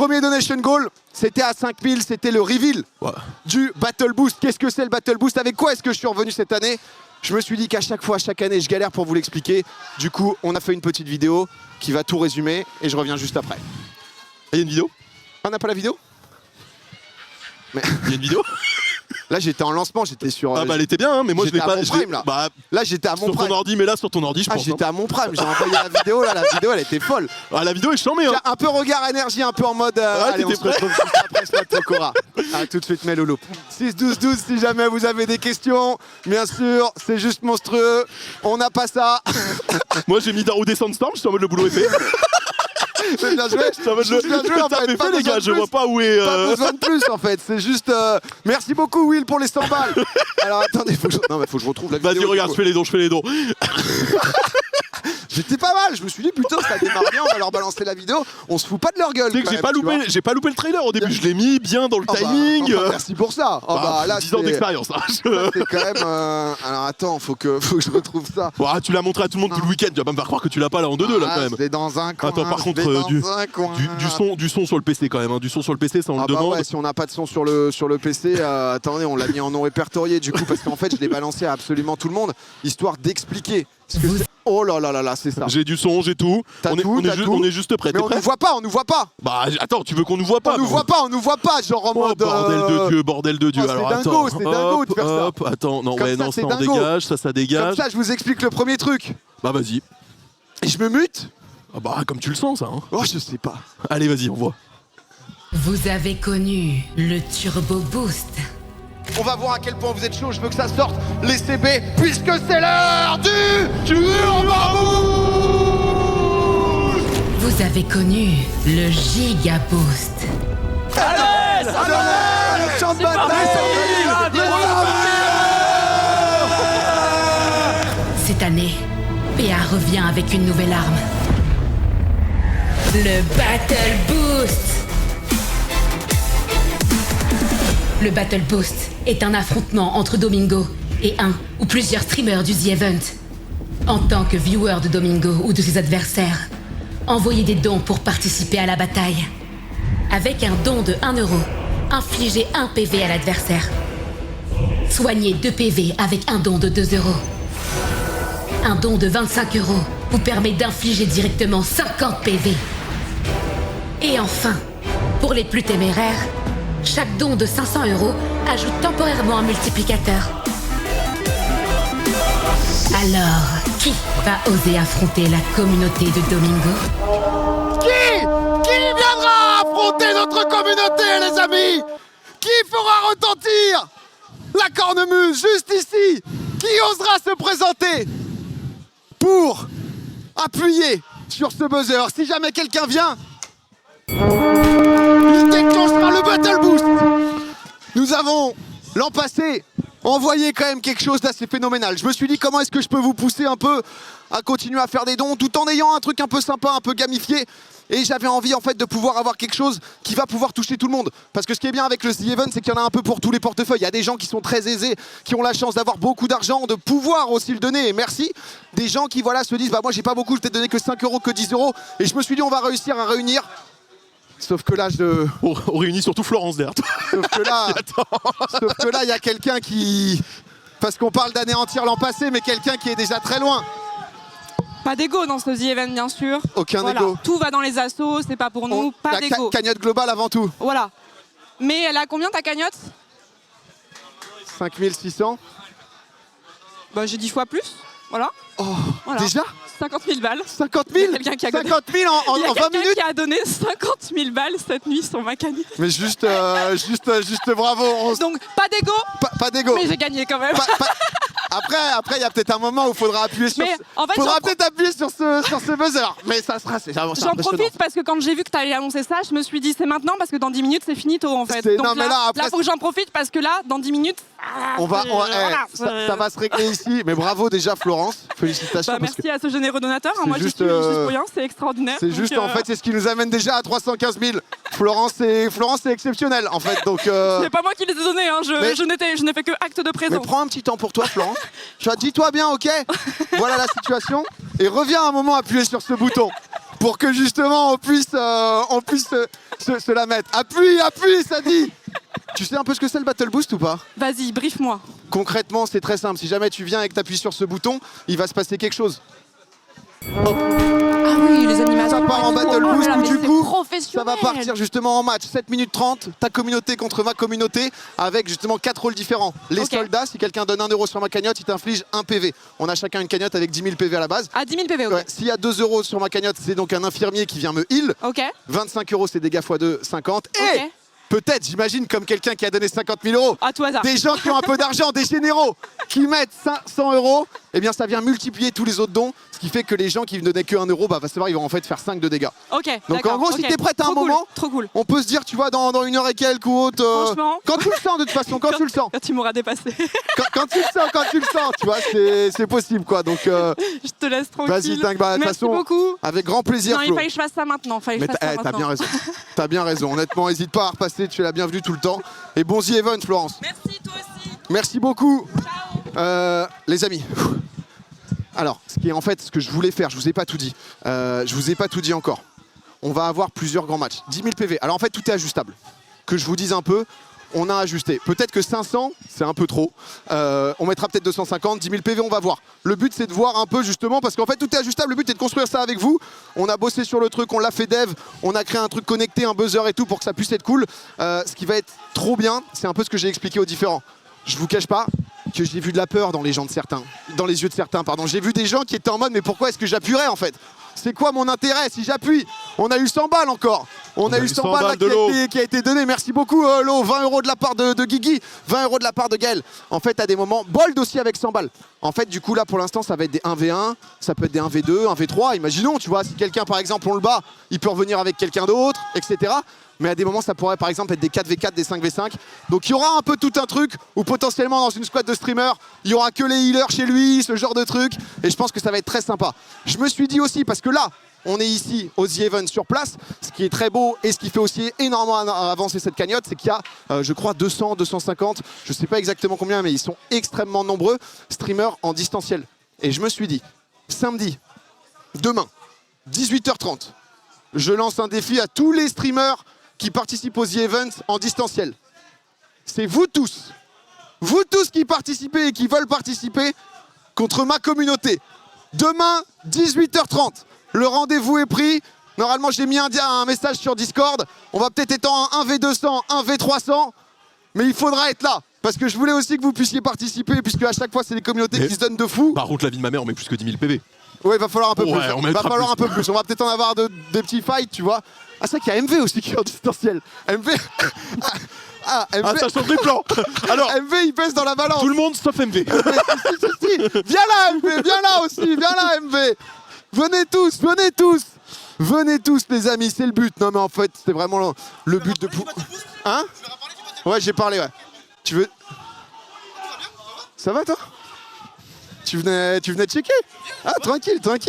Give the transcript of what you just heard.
premier donation goal, c'était à 5000, c'était le reveal du Battle Boost. Qu'est-ce que c'est le Battle Boost? Avec quoi est-ce que je suis revenu cette année? Je me suis dit qu'à chaque fois, chaque année, je galère pour vous l'expliquer. Du coup, on a fait une petite vidéo qui va tout résumer et je reviens juste après. Il y a une vidéo? On n'a pas la vidéo? Mais... Il y a une vidéo? Là, j'étais en lancement, j'étais sur... Ah bah elle était bien, hein, mais moi je l'ai pas... Prime, là. Bah, là j'étais à mon prime. Sur ton ordi, mais là sur ton ordi, je pense. J'étais à mon prime, j'ai envoyé la vidéo, là, la vidéo elle était folle. Ah, la vidéo est chambée, hein. Un peu regard énergie, un peu en mode... allez, on se retrouve juste après ce Tokora. Ah, tout de suite, mes loulous. 6-12-12, si jamais vous avez des questions, bien sûr, c'est juste monstrueux. On n'a pas ça. Moi j'ai mis Darude Sandstorm, je suis en mode le boulot est fait. C'est bien joué. Les gars, je vois pas où est... Pas besoin de plus en fait, c'est juste... Merci beaucoup Will pour les 100 balles. Alors attendez, faut que je retrouve la vidéo. Vas-y regarde, je fais les dons. J'étais pas mal, je me suis dit putain ça démarre bien, on va leur balancer la vidéo, on se fout pas de leur gueule. Tu sais que j'ai pas loupé le trailer au début, je l'ai mis bien dans le timing. Merci pour ça. Là, 10 ans d'expérience. C'est quand même... Alors attends, faut que je retrouve ça. Tu l'as montré à tout le monde tout le week-end, tu vas pas me faire croire que tu l'as pas là en 2-2 là quand même. C'est dans un coin. Attends, par contre, du son sur le PC quand même, hein. Du son sur le PC, ça on le demande. Ouais, si on n'a pas de son sur le PC, attendez, on l'a mis en non répertorié du coup, parce qu'en fait je l'ai balancé à absolument tout le monde, histoire d'expliquer ce que c'est. Oh là là là là, c'est ça. J'ai du son, j'ai tout. On est juste prêt. Mais on nous voit pas. Bah attends, tu veux qu'on nous voit pas? On nous voit pas, genre en mode... Bordel de Dieu. Alors attends. C'est dingo de faire ça. Attends, non, ça on dégage, ça dégage. Comme ça, je vous explique le premier truc. Bah vas-y. Et je me mute? Ah bah comme tu le sens ça. Hein. Oh, je sais pas. Allez, vas-y, on voit. Vous avez connu le Turbo Boost. On va voir à quel point vous êtes chaud, je veux que ça sorte, les CB, puisque c'est l'heure du Turbo Boost. Vous avez connu le Giga Boost. Allez, le champ de bataille, Cette année, PA revient avec une nouvelle arme. Le Battle Boost. Le Battle Boost est un affrontement entre Domingo et un ou plusieurs streamers du The Event. En tant que viewer de Domingo ou de ses adversaires, envoyez des dons pour participer à la bataille. Avec un don de 1 €, infligez 1 PV à l'adversaire. Soignez 2 PV avec un don de 2 €. Un don de 25 € vous permet d'infliger directement 50 PV. Et enfin, pour les plus téméraires, chaque don de 500 € ajoute temporairement un multiplicateur. Alors, qui va oser affronter la communauté de Domingo? Qui viendra affronter notre communauté, les amis? Qui fera retentir la cornemuse juste ici? Qui osera se présenter pour appuyer sur ce buzzer? Si jamais quelqu'un vient, il déclenchera le Battle Boost. Nous avons, l'an passé, envoyé quand même quelque chose d'assez phénoménal. Je me suis dit comment est-ce que je peux vous pousser un peu à continuer à faire des dons tout en ayant un truc un peu sympa, un peu gamifié. Et j'avais envie en fait de pouvoir avoir quelque chose qui va pouvoir toucher tout le monde. Parce que ce qui est bien avec le The Event, c'est qu'il y en a un peu pour tous les portefeuilles. Il y a des gens qui sont très aisés, qui ont la chance d'avoir beaucoup d'argent, de pouvoir aussi le donner. Et merci. Des gens qui voilà se disent bah moi j'ai pas beaucoup, je vais te donner que 5 €, que 10 €. Et je me suis dit on va réussir à réunir. Sauf que là, on réunit surtout Florence Dert. Sauf que là, il y a quelqu'un qui... Parce qu'on parle d'anéantir l'an passé, mais quelqu'un qui est déjà très loin. Pas d'ego dans ce The Event, bien sûr. Aucun ego. Tout va dans les assos, c'est pas pour nous, pas d'ego. Cagnotte globale avant tout. Voilà. Mais elle a combien ta cagnotte? 5600. Bah j'ai 10 fois plus, voilà. Oh, voilà. Déjà 50 000 balles. 50 000 quelqu'un qui a 50 000 en 20 minutes qui a donné 50 000 balles cette nuit sur ma cagnotte. Mais juste bravo. Donc pas d'ego. Pas d'ego. Mais j'ai gagné quand même. Après, il y a peut-être un moment où il faudra appuyer sur. Faudra peut-être appuyer sur ce buzzer. Mais ça sera. J'en profite parce que quand j'ai vu que tu allais annoncer ça, je me suis dit c'est maintenant parce que dans 10 minutes c'est finito en fait. Donc non, mais là, faut que j'en profite parce que là, dans 10 minutes. Ça va se régler ici. Mais bravo déjà Florence. Félicitations. Merci à ce généreux donateur. Moi je suis pour rien, c'est extraordinaire. C'est juste en fait c'est ce qui nous amène déjà à 315 000. Florence c'est exceptionnel en fait. Donc. C'est pas moi qui les ai donnés. Je n'ai fait que acte de présence. Mais prends un petit temps pour toi Florence. Dis-toi bien, ok. Voilà la situation. Et reviens un moment appuyer sur ce bouton. pour que justement on puisse se la mettre. Appuie, ça dit. Tu sais un peu ce que c'est le Battle Boost ou pas? Vas-y, brief-moi. Concrètement, c'est très simple. Si jamais tu viens et que tu appuies sur ce bouton, il va se passer quelque chose. Ah oui, les animations. Ça part en Battle Boost où du coup, ça professionnel. va partir justement en match. 7 minutes 30, ta communauté contre ma communauté, avec justement 4 rôles différents. Les Ok. soldats, si quelqu'un donne 1 € sur ma cagnotte, il t'inflige 1 PV. On a chacun une cagnotte avec 10 000 PV à la base. Ah, 10 000 PV, ok. Ouais, s'il y a 2 € sur ma cagnotte, c'est donc un infirmier qui vient me heal. Ok. 25 €, c'est dégâts x2, 50. Et Ok. peut-être, j'imagine, comme quelqu'un qui a donné 50 000 €, À tout hasard. des gens qui ont un peu d'argent, des généraux, qui mettent 500 €, eh bien ça vient multiplier tous les autres dons, ce qui fait que les gens qui ne donnaient que 1 €, bah, va savoir, ils vont en fait faire 5 de dégâts. Ok. Donc en d'accord, gros, si ok. t'es prête à un Trop cool, moment, trop cool. on peut se dire, tu vois, dans 1 heure et quelques ou autre, Franchement. quand tu le sens de toute façon, quand tu le sens, Quand tu m'auras dépassé. quand tu le sens, tu vois, c'est possible quoi. Donc Je te laisse tranquille. vas-y, dingue, bah, de toute Merci façon, beaucoup. avec grand plaisir. Non, il Flo. fallait que je fasse ça maintenant. Mais t'as bien raison. T'as bien raison. Honnêtement, n'hésite pas à repasser. Tu es la bienvenue tout le temps. Et bon The Event, Florence. Merci, toi aussi. Merci beaucoup. Ciao. Les amis. Alors, ce qui est en fait ce que je voulais faire, je vous ai pas tout dit. Je vous ai pas tout dit encore. On va avoir plusieurs grands matchs. 10 000 PV. Alors en fait, tout est ajustable. Que je vous dise un peu. On a ajusté. Peut-être que 500, c'est un peu trop. On mettra peut-être 250, 10 000 PV, on va voir. Le but, c'est de voir un peu justement, parce qu'en fait, tout est ajustable. Le but est de construire ça avec vous. On a bossé sur le truc, on l'a fait dev, on a créé un truc connecté, un buzzer et tout pour que ça puisse être cool. Ce qui va être trop bien, c'est un peu ce que j'ai expliqué aux différents. Je vous cache pas que j'ai vu de la peur dans les gens de certains, dans les yeux de certains, pardon. J'ai vu des gens qui étaient en mode, mais pourquoi est-ce que j'appuierais en fait? C'est quoi mon intérêt si j'appuie? On a eu 100 balles encore. On a eu 100 balles là, qui a été donné. Merci beaucoup, Lo. 20 € de la part de Guigui, 20 € de la part de Gaël. En fait, à des moments, Bold aussi avec 100 balles. En fait, du coup, là, pour l'instant, ça va être des 1v1, ça peut être des 1v2, 1v3. Imaginons, tu vois, si quelqu'un, par exemple, on le bat, il peut revenir avec quelqu'un d'autre, etc. Mais à des moments, ça pourrait, par exemple, être des 4v4, des 5v5. Donc, il y aura un peu tout un truc où potentiellement, dans une squad de streamers, il y aura que les healers chez lui, ce genre de truc. Et je pense que ça va être très sympa. Je me suis dit aussi, parce que là, on est ici au The Event sur place. Ce qui est très beau et ce qui fait aussi énormément avancer cette cagnotte, c'est qu'il y a, je crois, 200, 250, je ne sais pas exactement combien, mais ils sont extrêmement nombreux, streamers en distanciel. Et je me suis dit, samedi, demain, 18h30, je lance un défi à tous les streamers qui participent au The Event en distanciel. C'est vous tous qui participez et qui veulent participer contre ma communauté. Demain, 18h30. Le rendez-vous est pris. Normalement, j'ai mis un message sur Discord. On va peut-être être en 1v200, 1v300. Mais il faudra être là. Parce que je voulais aussi que vous puissiez participer, puisque à chaque fois, c'est des communautés qui se donnent de fou. Par contre, la vie de ma mère, on met plus que 10 000 PV. Oui, il va falloir un peu plus. On Va falloir un peu plus. On va peut-être en avoir des petits fights, tu vois. Ah, c'est vrai qu'il y a MV aussi qui est en distanciel. MV. MV. Ah, ça change les plans. Alors, MV, il pèse dans la balance. tout le monde sauf MV. Si. Viens là, MV. Viens là aussi. Viens là, MV. Venez tous, venez tous. Venez tous, les amis, c'est le but. Non, mais en fait, c'était vraiment le but de... Hein? Ouais, j'ai parlé, ouais. Tu veux... Ça va, toi? Tu venais checker? Ah, tranquille, tranquille.